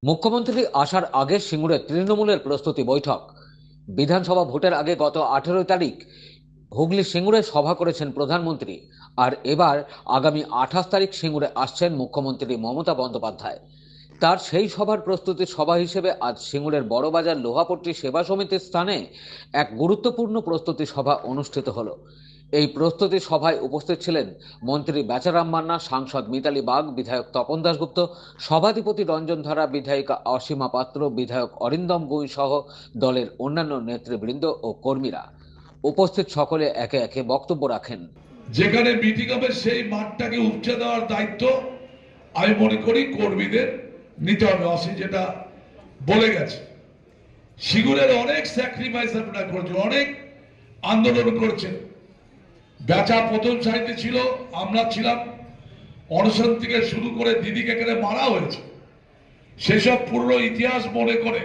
মুখ্যমন্ত্রী আসার আগে সিঙ্গুরে তৃণমূলের প্রস্তুতি বৈঠক। বিধানসভা ভোটের আগে গত 18 তারিখ হুগলি সিঙ্গুরে সভা করেছেন প্রধানমন্ত্রী। আর এবার আগামী 28 তারিখ সিঙ্গুরে আসছেন মুখ্যমন্ত্রী মমতা বন্দ্যোপাধ্যায়। তার সেই সভার প্রস্তুতির সভা হিসেবে আজ সিঙ্গুরের বড়বাজার লোহাপট্টি সেবা সমিতির স্থানে এক গুরুত্বপূর্ণ প্রস্তুতি সভা অনুষ্ঠিত হলো। এই প্রস্তুতি সভায় উপস্থিত ছিলেন মন্ত্রী বেচারাম মান্না, সাংসদ মিতালি বাগ, বিধায়ক তপন দাশগুপ্ত, সভাধিপতি রঞ্জন ধারা, বিধায়িকা অসীমা পাত্র, বিধায়ক অরিন্দম গুই সহ দলের অন্যান্য নেতৃবৃন্দ ও কর্মীরা। উপস্থিত সকলে একে একে বক্তব্য রাখেন। যেখানে মিটিং হবে সেই মাঠটাকে উপচে দেওয়ার দায়িত্ব আমি মনে করি কর্মীদের নিতে হবে। অসি যেটা বলে গেছে, সিঙ্গুরের অনেক স্যাক্রিফাইস আপনারা করছেন, অনেক আন্দোলন করছেন। বেচা প্রথম সারিতে ছিল, আমরা ছিলাম, অনশন থেকে শুরু করে দিদিকে এখানে মারা হয়েছে। সেসব পুরনো ইতিহাস মনে করে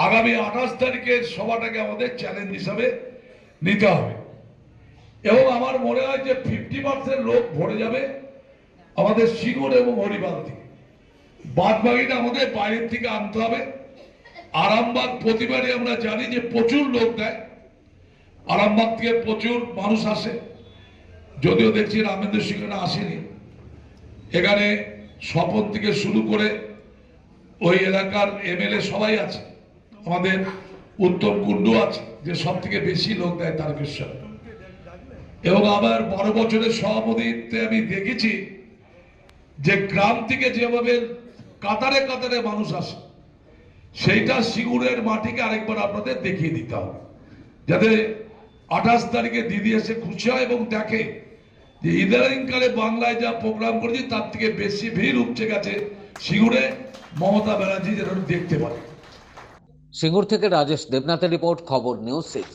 আগামী 28 তারিখের সভাটাকে আমাদের চ্যালেঞ্জ হিসাবে নিতে হবে। এবং আমার মনে হয় যে 50% লোক ভরে যাবে আমাদের সিঙ্গুর এবং হরিবাল থেকে, বাদ বাকিটা আমাদের বাইরের থেকে আনতে হবে। আরামবাগ প্রতিবারই আমরা জানি যে প্রচুর লোক দেয়, আরামবাগ থেকে প্রচুর মানুষ আসে, যদিও দেখছি রামেন্দ্র সিংহ আসেনি। এখানে স্বপন থেকে শুরু করে ওই এলাকার এমএলএ সবাই আছে, আমাদের উত্তম কুণ্ডু আছে, যে সব থেকে বেশি লোক দেয় তারকেশ্বর। এবং আবার 12 বছরের সভাপতিত্বে আমি দেখেছি যে গ্রাম থেকে যেভাবে কাতারে কাতারে মানুষ আসে, সেইটা সিঙ্গুরের মাটিকে আরেকবার আপনাদের দেখিয়ে দিতে হবে, যাতে 28 তারিখে দিদি এসে খুশি হয় এবং দেখে যে ইদানিংকালে বাংলায় যা প্রোগ্রাম করেছি তার থেকে বেশি ভিড় উপচে গেছে সিঙ্গুরে, মমতা ব্যানার্জি যেন দেখতে পারে। সিঙ্গুর থেকে রাজেশ দেবনাথের রিপোর্ট, খবর নিউজ 6।